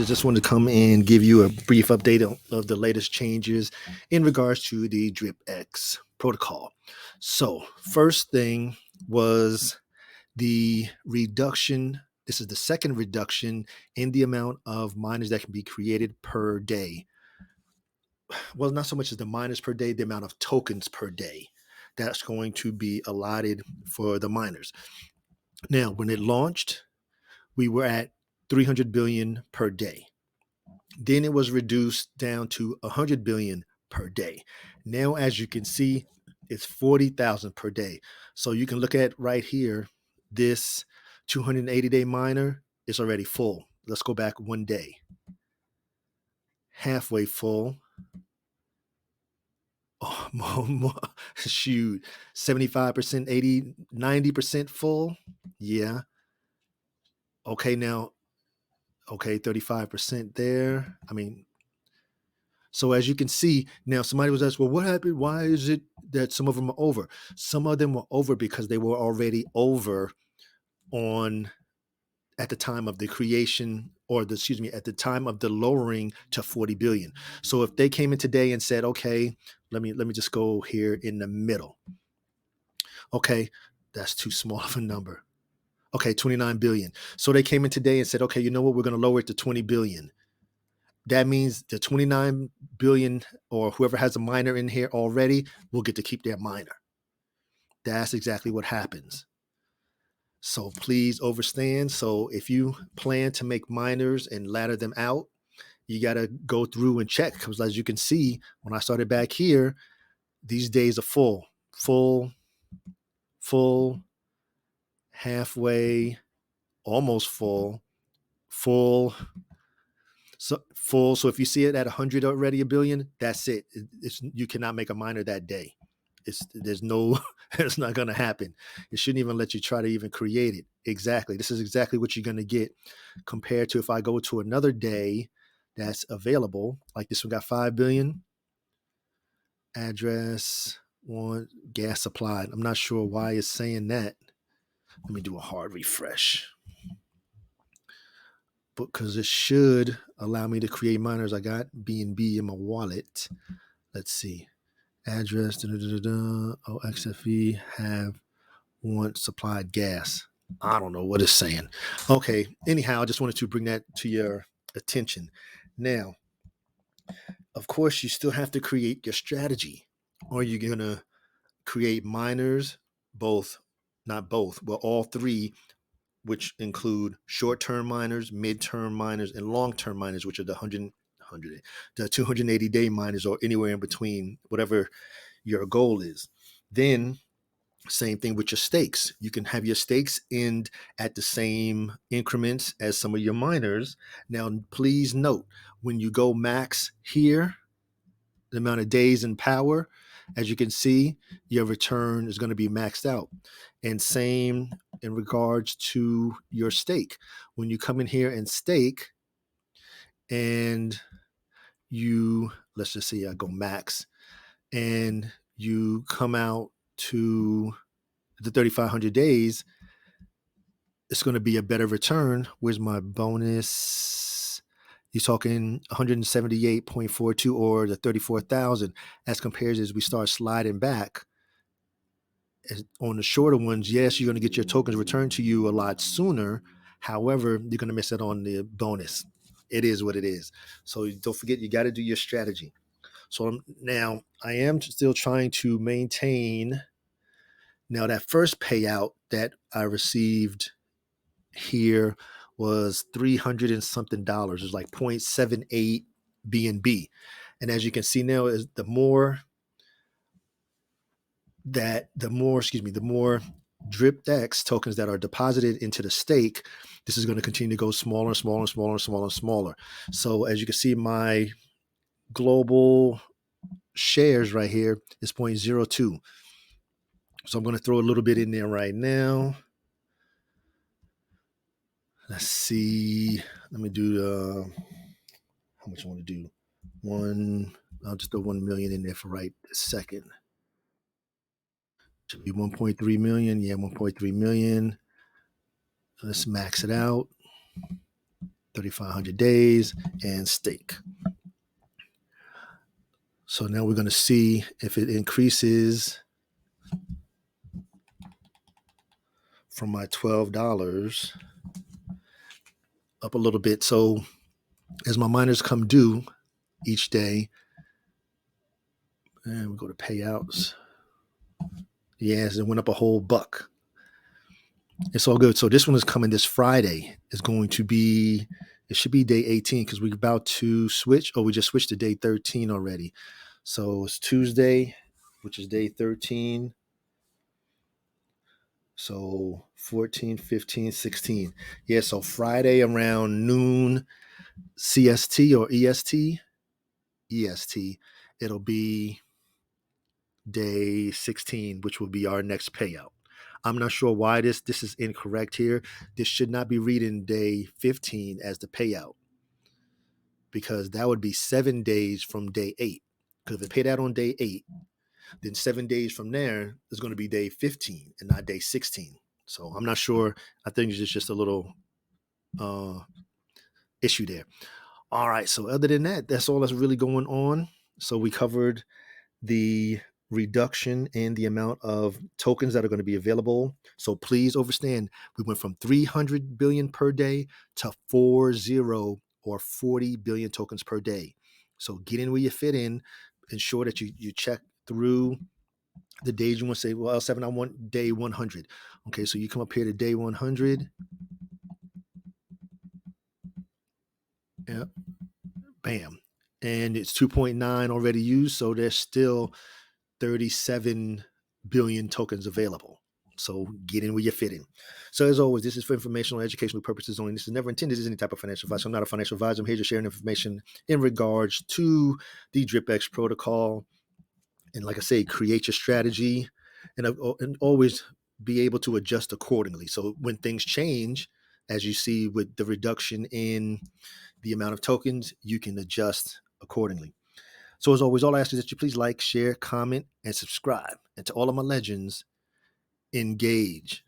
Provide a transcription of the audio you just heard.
Just wanted to come and give you a brief update of the latest changes in regards to the DRIPX protocol. So first thing was the reduction. This is the second reduction in the amount of miners that can be created per day. Well, not so much as the miners per day, the amount of tokens per day that's going to be allotted for the miners. Now, when it launched, we were at 300 billion per day. Then it was reduced down to 100 billion per day. Now, as you can see, it's 40,000 per day. So you can look at right here, this 280-day miner is already full. Let's go back one day. Halfway full. Oh, shoot, 75%, 80, 90% full. Yeah. Okay, now, okay, 35% there. So as you can see, now somebody was asked, well, what happened? Why is it that some of them are over? Some of them were over because they were already over at the time of the creation, or at the time of the lowering to 40 billion. So if they came in today and said, okay, let me just go here in the middle. Okay, that's too small of a number. Okay, 29 billion. So they came in today and said, okay, you know what? We're going to lower it to 20 billion. That means the 29 billion, or whoever has a miner in here already, will get to keep their miner. That's exactly what happens. So please understand. So if you plan to make miners and ladder them out, you got to go through and check, because as you can see, when I started back here, these days are full, halfway, almost full. So if you see it at 100 already, a billion, that's it. You cannot make a miner that day. It's not going to happen. It shouldn't even let you try to even create it. Exactly. This is exactly what you're going to get, compared to if I go to another day that's available, like this one got 5 billion. Address, one, gas supplied. I'm not sure why it's saying that. Let me do a hard refresh. Because it should allow me to create miners. I got BNB in my wallet. Let's see. Address, XFE, have want supplied gas. I don't know what it's saying. Okay. Anyhow, I just wanted to bring that to your attention. Now, of course, you still have to create your strategy. Are you going to create miners, all three, which include short-term miners, mid-term miners, and long-term miners, which are the 280-day miners, or anywhere in between, whatever your goal is. Then same thing with your stakes. You can have your stakes end at the same increments as some of your miners. Now, please note, when you go max here, the amount of days in power, as you can see, your return is going to be maxed out. And same in regards to your stake. When you come in here and stake, and let's just say I go max, and you come out to the 3,500 days, it's going to be a better return. Where's my bonus? You're talking 178.42, or the 34,000, as compared as we start sliding back. On the shorter ones, yes, you're going to get your tokens returned to you a lot sooner. However, you're going to miss out on the bonus. It is what it is. So don't forget, you got to do your strategy. So now I am still trying to maintain. Now, that first payout that I received here was $300 and something. It was like 0.78 BNB. And as you can see now, is the more DRIPX tokens that are deposited into the stake, this is going to continue to go smaller and smaller and smaller and smaller and smaller. So as you can see, my global shares right here is 0.02. So I'm going to throw a little bit in there right now. Let's see. Let me do how much I want to do. I'll just throw 1 million in there for right this second. Should be 1.3 million. Yeah, 1.3 million. Let's max it out. 3,500 days, and stake. So now we're going to see if it increases from my $12 up a little bit. So as my miners come due each day, and we go to payouts. Yes, it went up a whole buck. It's all good. So this one is coming this Friday. It's going to be, it should be day 18 because we're about to switch. Oh, we just switched to day 13 already. So it's Tuesday, which is day 13. So 14, 15, 16. Yeah, so Friday around noon CST or EST, it'll be day 16, which will be our next payout. I'm not sure why this is incorrect here. This should not be reading day 15 as the payout because that would be 7 days from day 8. Because if it paid out on day 8, then 7 days from there is going to be day 15 and not day 16. So I'm not sure. I think it's just a little issue there. All right. So other than that, that's all that's really going on. So we covered the reduction in the amount of tokens that are going to be available. So please understand, we went from 300 billion per day to 40 or 40 billion tokens per day. So get in where you fit in. Ensure that you check through the days you want to say, well, L7, I want day 100. Okay, so you come up here to day 100. Yeah, bam. And it's 2.9 already used. So there's still 37 billion tokens available. So get in where you fit in. So as always, this is for informational and educational purposes only. This is never intended as any type of financial advice. I'm not a financial advisor. I'm here to share information in regards to the DRIPX protocol. And like I say, create your strategy and always be able to adjust accordingly. So when things change, as you see with the reduction in the amount of tokens, you can adjust accordingly. So as always, all I ask is that you please like, share, comment, and subscribe. And to all of my legends, engage.